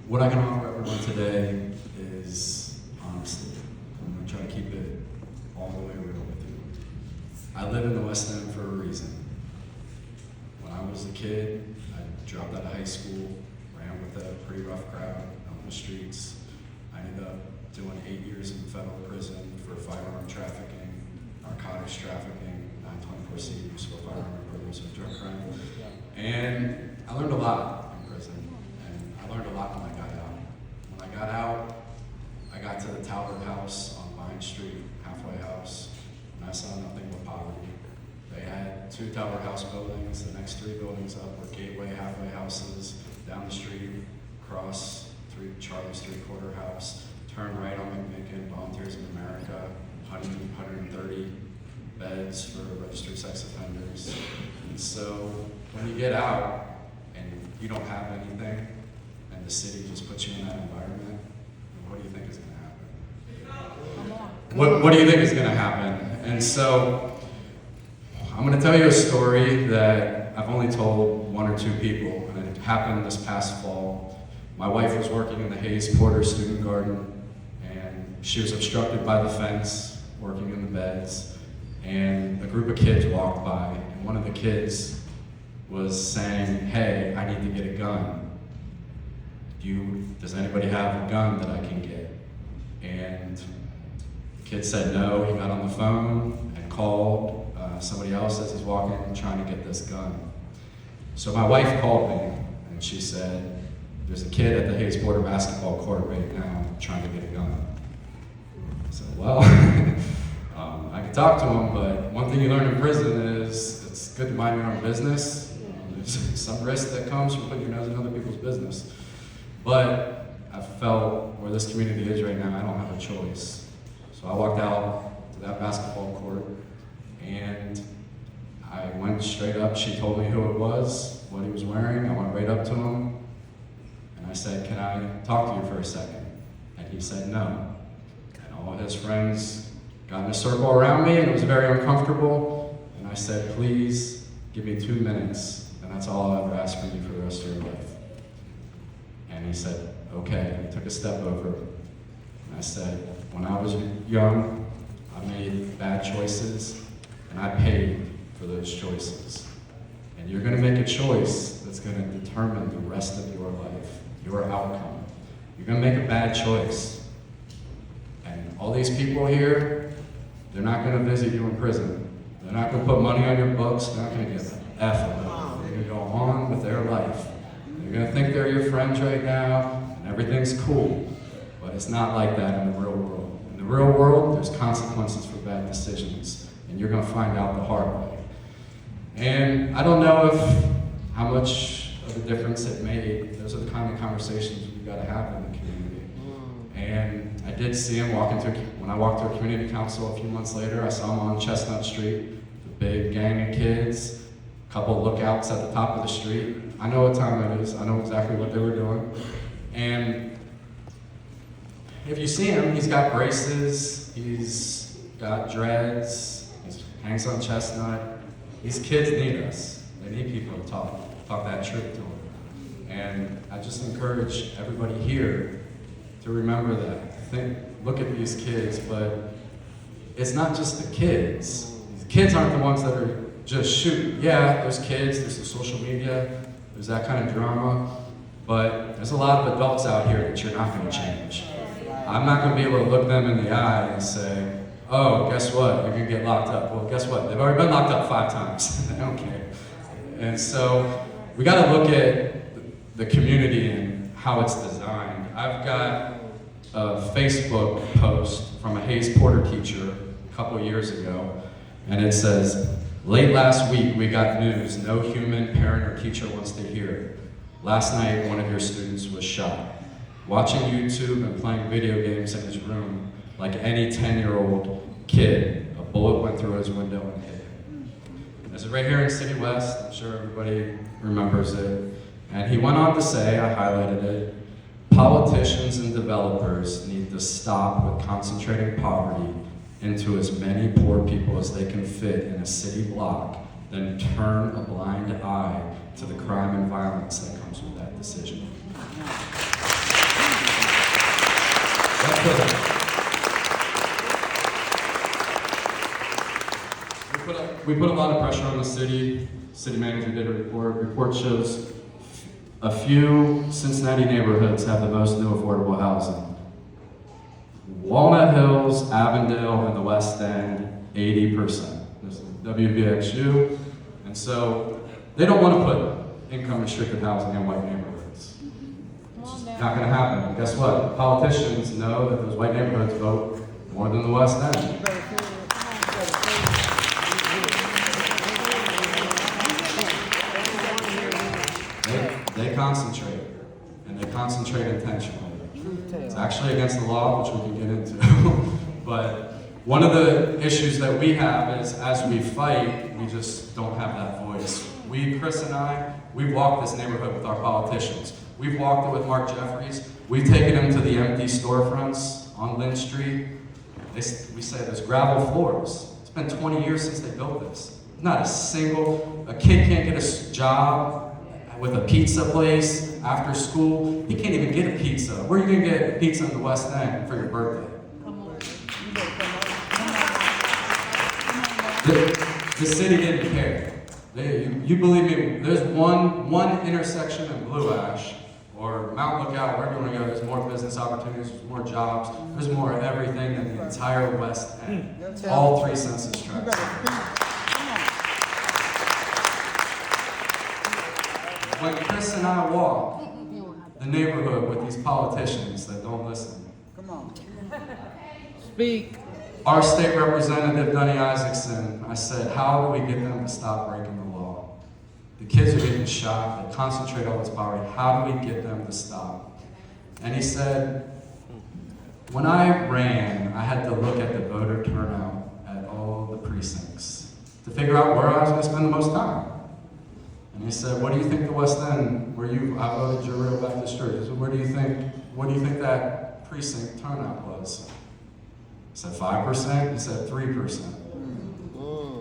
What I can offer everyone today is honesty. I'm going to try to keep it all the way real with you. I live in the West End for a reason. When I was a kid, I dropped out of high school, ran with a pretty rough crowd on the streets. I ended up doing 8 years in federal prison for firearm trafficking, narcotics trafficking, 924C, use of a firearm in furtherance of drug crime. And I learned a lot in prison, and I learned a lot when I got out. When I got out, I got to the Talbot House on Vine Street, halfway house, and I saw nothing but poverty. They had 2 Talbot House buildings. The next 3 buildings up were gateway halfway houses. Down the street, across Charlie's 3/4 house, turn right on McMicken, Volunteers of America, 130 beds for registered sex offenders. And so when you get out and you don't have anything, and the city just puts you in that environment, what do you think is going to happen? What do you think is going to happen? And so I'm going to tell you a story that I've only told 1 or 2 people, and it happened this past fall. My wife was working in the Hayes Porter Student Garden, and she was obstructed by the fence, working in the beds, and a group of kids walked by, and one of the kids was saying, "Hey, I need to get a gun. Does anybody have a gun that I can get?" And the kid said no. He got on the phone and called somebody else as he's walking and trying to get this gun. So my wife called me, and she said, "There's a kid at the Hayes Porter basketball court right now trying to get a gun." I said, "Well, I can talk to him, but one thing you learn in prison is it's good to mind your own business. There's some risk that comes from putting your nose in other people's business." But I felt where this community is right now, I don't have a choice. So I walked out to that basketball court, and I went straight up. She told me who it was, what he was wearing. I went right up to him. I said, "Can I talk to you for a second?" And he said no. And all his friends got in a circle around me, and it was very uncomfortable. And I said, "Please give me 2 minutes, and that's all I'll ever ask from you for the rest of your life." And he said, "Okay." He took a step over. And I said, "When I was young, I made bad choices, and I paid for those choices. And you're going to make a choice that's going to determine the rest of your life, your outcome. You're going to make a bad choice. And all these people here, they're not going to visit you in prison. They're not going to put money on your books. They're not going to get an F of it. They're going to go on with their life. They're going to think they're your friends right now, and everything's cool. But it's not like that in the real world. In the real world, there's consequences for bad decisions, and you're going to find out the hard way. And I don't know how much of a difference it made. Those are the kind of conversations we've got to have in the community. And I did see him when I walked to a community council a few months later, I saw him on Chestnut Street, the big gang of kids, a couple of lookouts at the top of the street. I know what time it is. I know exactly what they were doing. And if you see him, he's got braces, he's got dreads, he hangs on Chestnut. These kids need us. They need people to talk that truth to them. And I just encourage everybody here to remember that. Look at these kids, but it's not just the kids. The kids aren't the ones that are just shooting. Yeah, there's kids, there's the social media, there's that kind of drama, but there's a lot of adults out here that you're not going to change. I'm not going to be able to look them in the eye and say, "Oh, guess what? You're going to get locked up." Well, guess what? They've already been locked up 5 times. I don't care. And so we got to look at the community and how it's designed. I've got a Facebook post from a Hayes Porter teacher a couple years ago, and it says, "Late last week, we got news no human parent or teacher wants to hear. Last night, one of your students was shot. Watching YouTube and playing video games in his room like any 10-year-old kid, a bullet went through his window and hit him." This is right here in City West. I'm sure everybody remembers it. And he went on to say, I highlighted it, "Politicians and developers need to stop with concentrating poverty into as many poor people as they can fit in a city block, then turn a blind eye to the crime and violence that comes with that decision." We put a lot of pressure on the city. City manager did a report. Report shows a few Cincinnati neighborhoods have the most new affordable housing. Walnut Hills, Avondale, and the West End, 80%. This is WVXU. And so they don't want to put income-restricted housing in white neighborhoods. It's not going to happen. And guess what? Politicians know that those white neighborhoods vote more than the West End. They concentrate, and they concentrate intentionally. It's actually against the law, which we can get into. But one of the issues that we have is, as we fight, we just don't have that voice. Chris and I, we've walked this neighborhood with our politicians. We've walked it with Mark Jeffries. We've taken him to the empty storefronts on Lynn Street. We say there's gravel floors. It's been 20 years since they built this. Not a kid can't get a job with a pizza place after school. He can't even get a pizza. Where are you going to get pizza in the West End for your birthday? The city didn't care. You believe me, there's one intersection in Blue Ash or Mount Lookout, wherever you want to go, there's more business opportunities, there's more jobs, there's more of everything than the entire West End. All 3 census tracts. When Chris and I walk the neighborhood with these politicians that don't listen. Come on. Speak. Our state representative, Dunny Isaacson, I said, how do we get them to stop breaking the law? The kids are getting shot, they concentrate all this poverty. How do we get them to stop? And he said, when I ran, I had to look at the voter turnout at all the precincts to figure out where I was going to spend the most time. And he said, what do you think the West End, I voted your real Baptist church. He said, what do you think that precinct turnout was? He said, 5%? He said, 3%.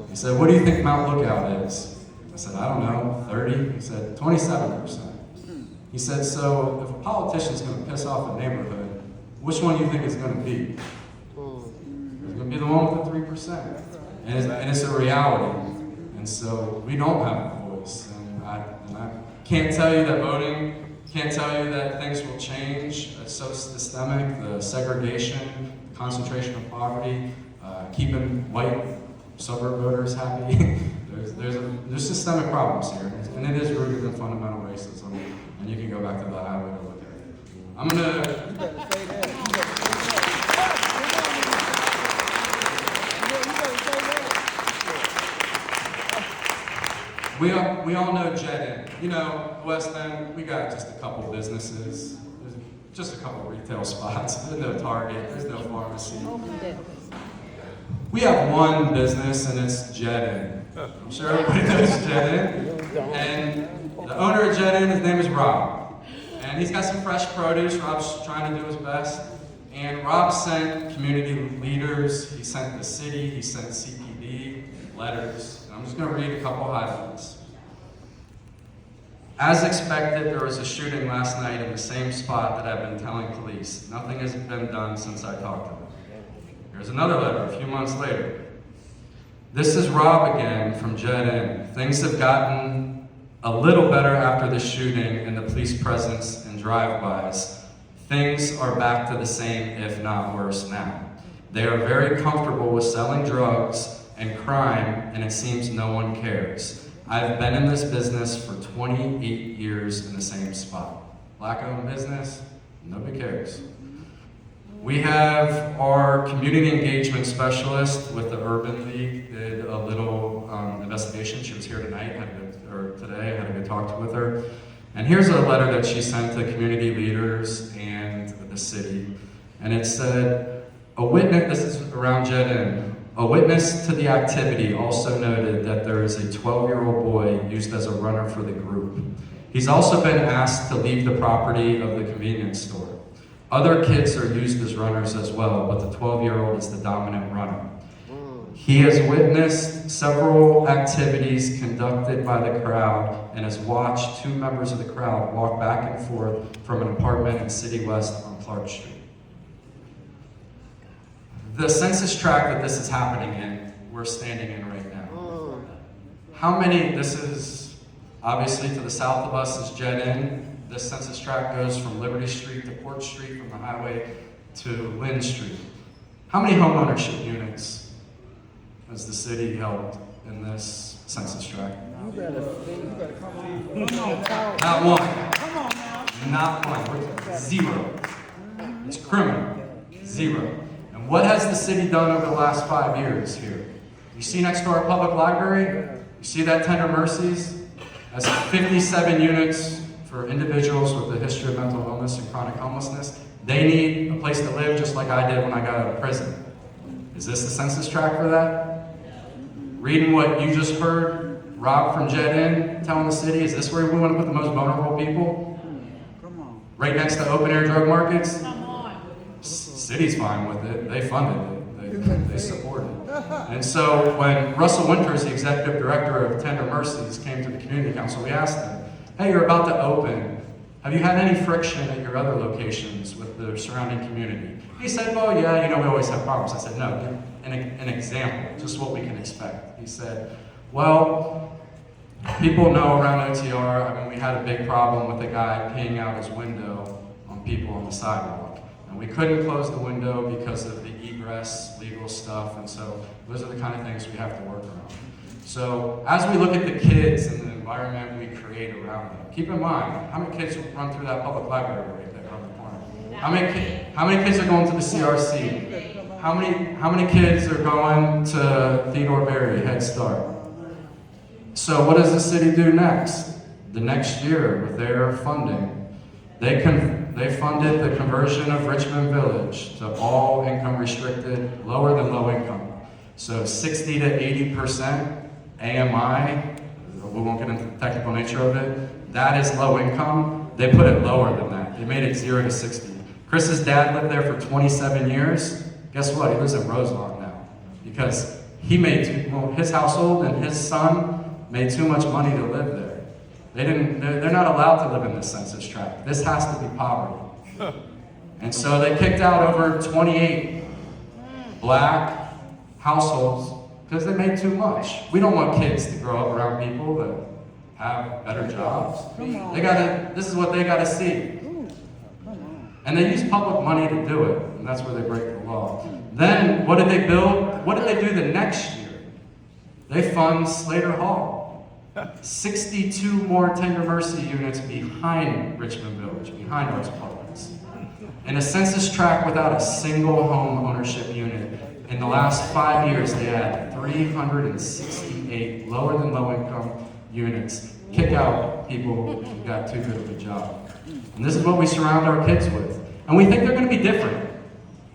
He said, what do you think Mount Lookout is? I said, I don't know, 30? He said, 27%. He said, so if a politician's going to piss off a neighborhood, which one do you think it's going to be? It's going to be the one with the 3%. And it's a reality. And so we don't have a voice. And I can't tell you that voting, can't tell you that things will change. It's so systemic, the segregation, the concentration of poverty, keeping white suburb voters happy. There's systemic problems here, and it is rooted in fundamental racism. And you can go back to the highway to look at it. I'm gonna. You better say that. We all know Didnt. You know, West End, we got just a couple businesses. There's just a couple retail spots. There's no Target, there's no pharmacy. We have one business, and it's Didnt. I'm sure everybody knows Didnt. And the owner of Didnt, his name is Rob. And he's got some fresh produce. Rob's trying to do his best. And Rob sent community leaders, he sent the city, he sent CPD letters. And I'm just going to read a couple highlights. As expected, there was a shooting last night in the same spot that I've been telling police. Nothing has been done since I talked to them. Here's another letter a few months later. This is Rob again from Didnt. Things have gotten a little better after the shooting and the police presence and drive-bys. Things are back to the same, if not worse now. They are very comfortable with selling drugs and crime, and it seems no one cares. I've been in this business for 28 years in the same spot. Black-owned business, nobody cares. We have our community engagement specialist with the Urban League did a little investigation. She was here tonight, today. I had a good talk with her. And here's a letter that she sent to community leaders and the city. And it said, this is around Didnt. A witness to the activity also noted that there is a 12-year-old boy used as a runner for the group. He's also been asked to leave the property of the convenience store. Other kids are used as runners as well, but the 12-year-old is the dominant runner. He has witnessed several activities conducted by the crowd and has watched 2 members of the crowd walk back and forth from an apartment in City West on Clark Street. The census tract that this is happening in, we're standing in right now. How many, this is obviously to the south of us is Jet Inn. This census tract goes from Liberty Street to Port Street, from the highway to Lynn Street. How many home ownership units has the city held in this census tract? You better come on. Come on, talk. Not one. Come on now. Not one. Zero. It's criminal. Zero. And what has the city done over the last 5 years here? You see next to our public library, you see that Tender Mercies? That's 57 units for individuals with a history of mental illness and chronic homelessness. They need a place to live just like I did when I got out of prison. Is this the census tract for that? Reading what you just heard Rob from Jet Inn telling the city, is this where we want to put the most vulnerable people? Come on. Right next to open air drug markets? Come on. City's fine with it. They funded it. They support it. And so when Russell Winters, the executive director of Tender Mercies, came to the community council, we asked him, hey, you're about to open. Have you had any friction at your other locations with the surrounding community? He said, well, yeah, we always have problems. I said, no, give an example, just what we can expect. He said, well, people know around OTR, we had a big problem with a guy peeing out his window on people on the sidewalk. And we couldn't close the window because of the egress, legal stuff, and so those are the kind of things we have to work around. So as we look at the kids and the environment we create around them, keep in mind, how many kids run through that public library right there on the corner? How many kids are going to the CRC? How many kids are going to Theodore Berry, Head Start? So what does the city do next? The next year with their funding, they funded the conversion of Richmond Village to all income restricted, lower than low income. So 60 to 80% AMI, we won't get into the technical nature of it, that is low income. They put it lower than that. They made it 0 to 60. Chris's dad lived there for 27 years. Guess what? He lives in Rosemont now. Because his household and his son made too much money to live there. They're not allowed to live in this census tract. This has to be poverty. And so they kicked out over 28 black households because they made too much. We don't want kids to grow up around people that have better jobs. This is what they gotta see. And they use public money to do it, and that's where they break the law. Then, what did they build? What did they do the next year? They fund Slater Hall. 62 more Tender Mercy units behind Richmond Village, behind those apartments. In a census tract without a single home ownership unit, in the last 5 years, they had 368 lower than low income units. Kick out people who got too good of a job. And this is what we surround our kids with. And we think they're going to be different.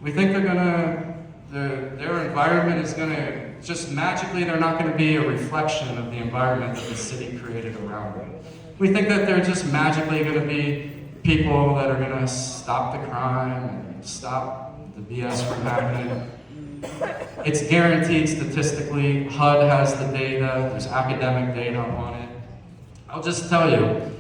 We think their environment is going to, just magically, they're not going to be a reflection of the environment that the city created around them. We think that they're just magically going to be people that are going to stop the crime and stop the BS from happening. It's guaranteed statistically. HUD has the data. There's academic data on it. I'll just tell you,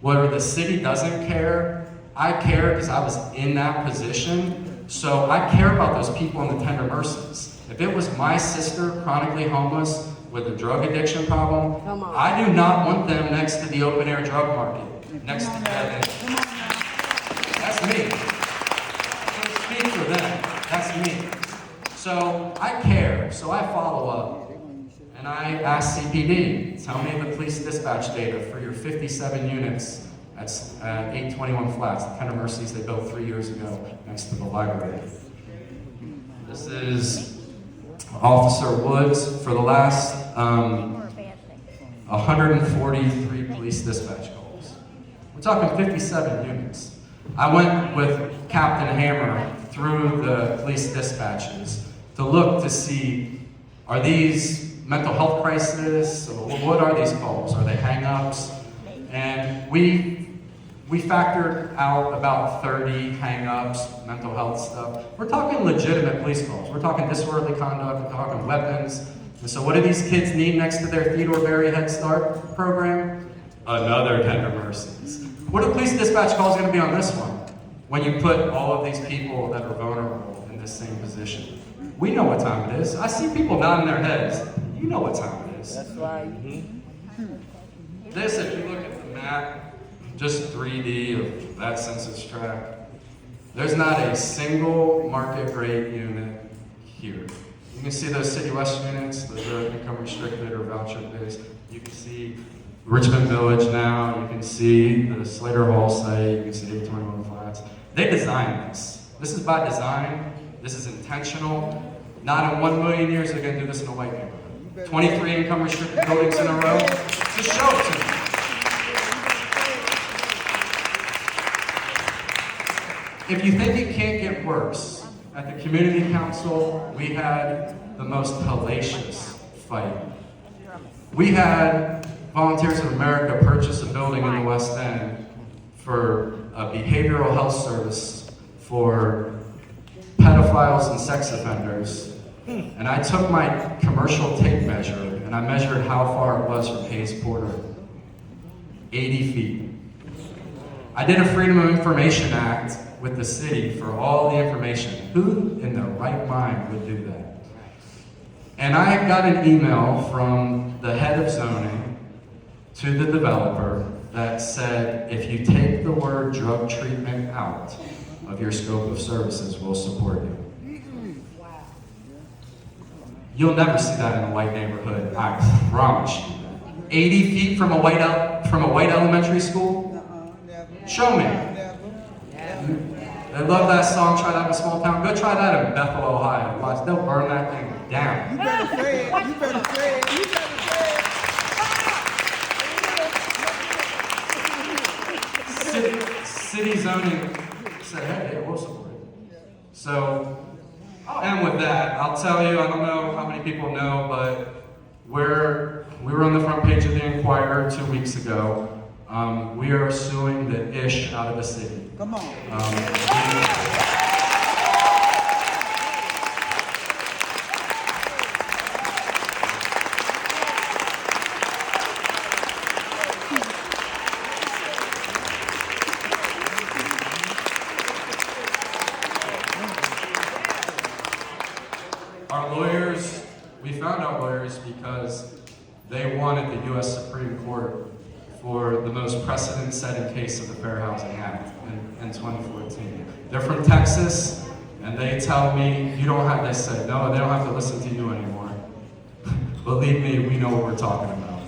where the city doesn't care, I care because I was in that position. So I care about those people in the Tender Mercies. If it was my sister, chronically homeless, with a drug addiction problem, I do not want them next to the open air drug market, next to Jet Inn. That's me. I don't speak for them. That's me. So I care, so I follow up. And I ask CPD, tell me the police dispatch data for your 57 units at 821 Flats, the Tender Mercies they built 3 years ago next to the library. This is Officer Woods for the last 143 police dispatch calls. We're talking 57 units. I went with Captain Hammer through the police dispatches to look to see, are these mental health crisis? What are these calls? Are they hang-ups? And we factored out about 30 hang-ups, mental health stuff. We're talking legitimate police calls. We're talking disorderly conduct, we're talking weapons. And so what do these kids need next to their Theodore Berry Head Start program? Another Tender Mercies. What are police dispatch calls going to be on this one? when you put all of these people that are vulnerable in this same position. We know what time it is. I see people nodding their heads. You know what time it is. That's right. This, if you look at the map, just 3D of that census tract, there's not a single market rate unit here. You can see those City West units, those are income restricted or voucher based. You can see Richmond Village now, you can see the Slater Hall site, you can see the 21 Flats. They designed this. This is by design, this is intentional. Not in 1 million years are they going to do this in a white neighborhood. 23 income restricted buildings in a row. Just show it to me. If you think it can't get worse, at the community council, we had the most hellacious fight. We had Volunteers of America purchase a building in the West End for a behavioral health service for pedophiles and sex offenders. And I took my commercial tape measure and I measured how far it was from Hayes Porter. 80 feet. I did a Freedom of Information Act with the city for all the information. Who in their right mind would do that? And I got an email from the head of zoning to the developer that said, if you take the word drug treatment out of your scope of services, we'll support you. You'll never see that in a white neighborhood, I promise you. 80 feet from a white elementary school? Show me. They love that song, Try That in a Small Town. Go try that in Bethel, Ohio. Watch, they'll burn that thing down. You better say it. You better say it. You better say it. City zoning said, hey, yeah, we'll support it. So, I'll end with that. I'll tell you, I don't know how many people know, but we were on the front page of the Inquirer 2 weeks ago. We are suing the ish out of the city. Come on. Our lawyers, we found our lawyers because they wanted the U.S. Supreme Court for the most precedent-setting case of the Fair Housing Act in 2014. They're from Texas, and they tell me, you don't have, they said, no, they don't have to listen to you anymore. Believe me, we know what we're talking about.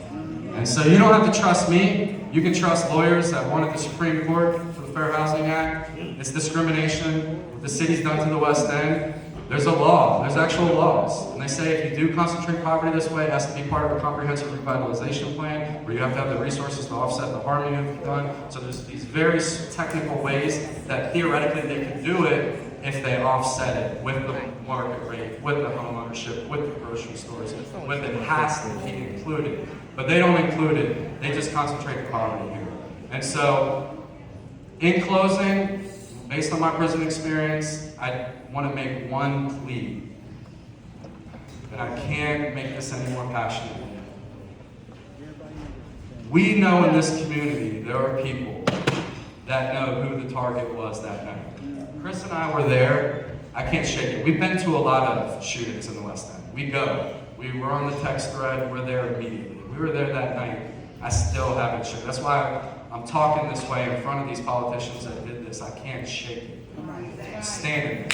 And so you don't have to trust me. You can trust lawyers that wanted the Supreme Court for the Fair Housing Act. It's discrimination. What the city's done to the West End. There's a law, there's actual laws. And they say if you do concentrate poverty this way, it has to be part of a comprehensive revitalization plan, where you have to have the resources to offset the harm you've done. So there's these very technical ways that theoretically they could do it if they offset it with the market rate, with the home ownership, with the grocery stores, with it has to be included. But they don't include it, they just concentrate the poverty here. And so, in closing, based on my prison experience, I want to make one plea, and I can't make this any more passionate. We know in this community there are people that know who the target was that night. Chris and I were there. I can't shake it. We've been to a lot of shootings in the West End. We go. We were on the text thread. We're there immediately. We were there that night. I still haven't shook. That's why I'm talking this way in front of these politicians that did this. I can't shake it. I'm standing there.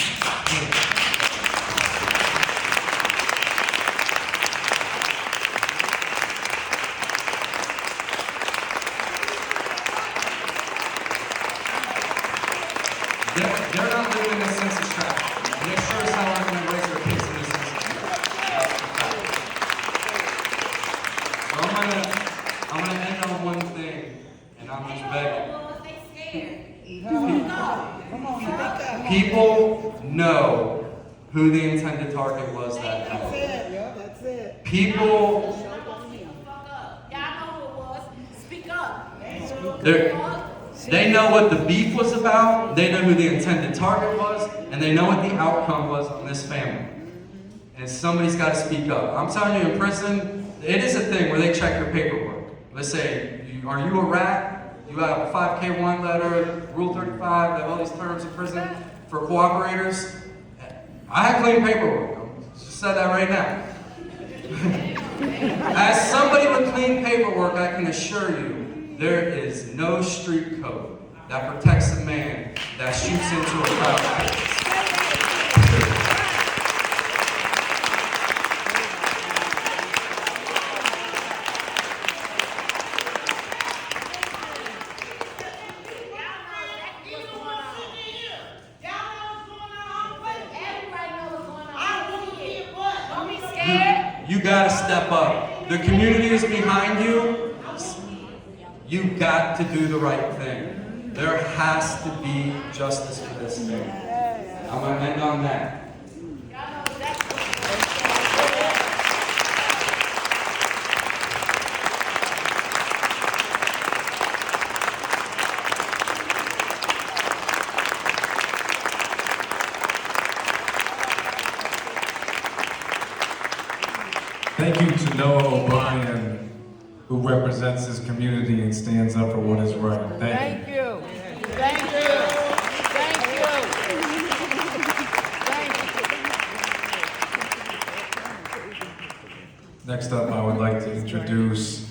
They're not living in a census tract. And they sure as hell aren't going to raise their kids in a census tract. So I'm gonna end on one thing, and I'm just begging. People know who the intended target was that night. That's it. People, they know what the beef was about, they know who the intended target was, and they know what the outcome was on this family. And somebody's got to speak up. I'm telling you, in prison, it is a thing where they check your paperwork. They say, are you a rat? You have a 5K1 letter, Rule 35, they have all these terms in prison for cooperators. I have clean paperwork. Just said that right now. As somebody with clean paperwork, I can assure you, there is no street code that protects a man that shoots into a crowd. You gotta step up. The community is behind you. You got to do the right thing. There has to be justice for this thing. I'm gonna end on that. Thank you to Noah O'Brien, who represents this community and stands up for what is right. Thank you. Thank you. Thank you. Thank you. Next up, I would like to introduce